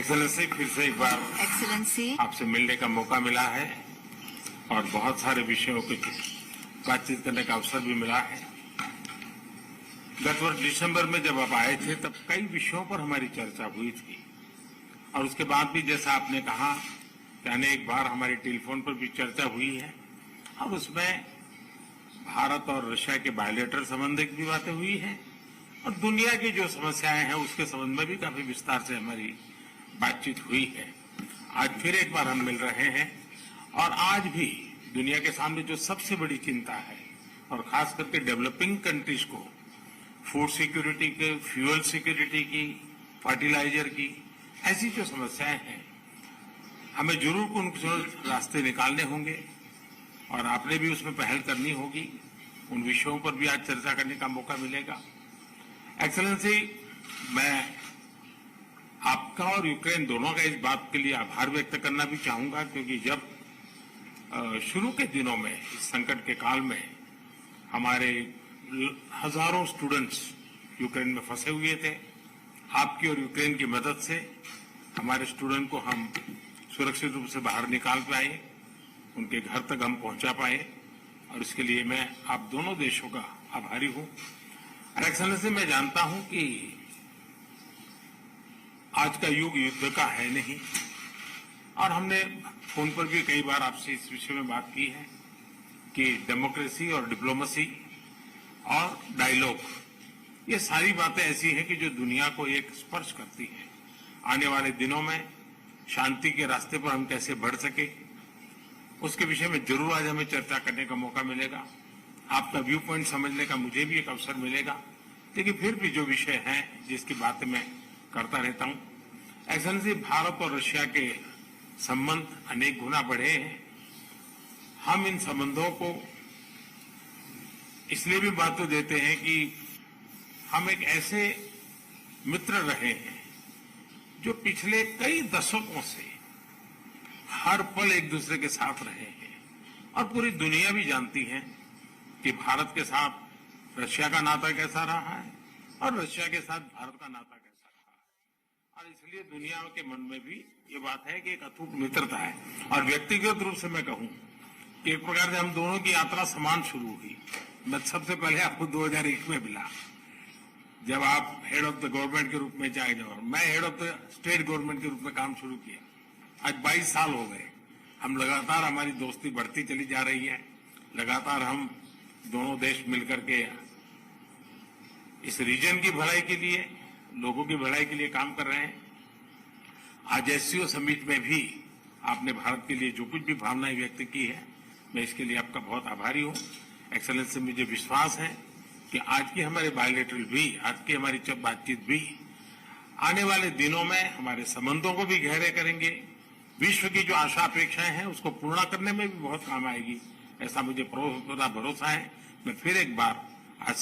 Excellency, फिर से एक बार एक्सेलेंसी आपसे मिलने का मौका मिला है और बहुत सारे विषयों पे बातचीत करने का अवसर भी मिला है। गत वर्ष दिसंबर में जब आप आए थे तब कई विषयों पर हमारी चर्चा हुई थी और उसके बाद भी जैसा आपने कहा कि अनेक बार हमारी टेलीफोन पर भी चर्चा हुई है और उसमें भारत और रशिया के बायलैटरल संबंध की भी बातें हुई हैं और दुनिया की जो समस्याएं हैं उसके संबंध में भी काफी विस्तार से हमारी बातचीत हुई है। आज फिर एक बार हम मिल रहे हैं और आज भी दुनिया के सामने जो सबसे बड़ी चिंता है और खास करके डेवलपिंग कंट्रीज को फूड सिक्योरिटी के, फ्यूल सिक्योरिटी की, फर्टिलाइजर की, ऐसी जो समस्याएं हैं हमें जरूर उन रास्ते निकालने होंगे और आपने भी उसमें पहल करनी होगी। उन विषयों पर भी आज चर्चा करने का मौका मिलेगा। एक्सेलेंसी, मैं आपका और यूक्रेन दोनों का इस बात के लिए आभार व्यक्त करना भी चाहूंगा क्योंकि जब शुरू के दिनों में इस संकट के काल में हमारे हजारों स्टूडेंट्स यूक्रेन में फंसे हुए थे, आपकी और यूक्रेन की मदद से हमारे स्टूडेंट को हम सुरक्षित रूप से बाहर निकाल पाए, उनके घर तक हम पहुंचा पाए और इसके लिए मैं आप दोनों देशों का आभारी हूं। और एक्सेलेंसी, मैं जानता हूं कि आज का युग युद्ध का है नहीं और हमने फोन पर भी कई बार आपसे इस विषय में बात की है कि डेमोक्रेसी और डिप्लोमेसी और डायलॉग, ये सारी बातें ऐसी हैं कि जो दुनिया को एक स्पर्श करती है। आने वाले दिनों में शांति के रास्ते पर हम कैसे बढ़ सके उसके विषय में जरूर आज हमें चर्चा करने का मौका मिलेगा। आपका व्यू पॉइंट समझने का मुझे भी एक अवसर मिलेगा, लेकिन फिर भी जो विषय हैं जिसकी बातें मैं करता रहता हूं। एक्सेलेंसी, भारत और रशिया के संबंध अनेक गुना बढ़े हैं। हम इन संबंधों को इसलिए भी महत्व देते हैं कि हम एक ऐसे मित्र रहे हैं जो पिछले कई दशकों से हर पल एक दूसरे के साथ रहे हैं और पूरी दुनिया भी जानती है कि भारत के साथ रशिया का नाता कैसा रहा है और रशिया के साथ भारत का नाता कैसा रहा है। और इसलिए दुनिया के मन में भी ये बात है कि एक अटूट मित्रता है। और व्यक्तिगत रूप से मैं कहूं कि एक प्रकार से हम दोनों की यात्रा समान शुरू हुई। मैं सबसे पहले आपको 2001 में मिला जब आप हेड ऑफ द गवर्नमेंट के रूप में चाहे जाओ, मैं head of the state government के रूप में काम शुरू किया। आज 22 साल हो गए। हम लगातार, हमारी दोस्ती बढ़ती चली जा रही है। लगातार हम दोनों देश मिलकर के इस रीजन की भलाई के लिए, लोगों की भलाई के लिए काम कर रहे हैं। आज एससीओ समिट में भी आपने भारत के लिए जो कुछ भी भावनाएं व्यक्त की है, मैं इसके लिए आपका बहुत आभारी हूं। एक्सेलेंसी, मुझे विश्वास है कि आज की हमारे बायलैटरल भी, आज की हमारी बातचीत भी आने वाले दिनों में हमारे संबंधों को भी गहरे करेंगे। विश्व की जो आशा अपेक्षाएं हैं उसको पूर्ण करने में भी बहुत काम आएगी, ऐसा मुझे पूरा भरोसा है। मैं फिर एक बार आज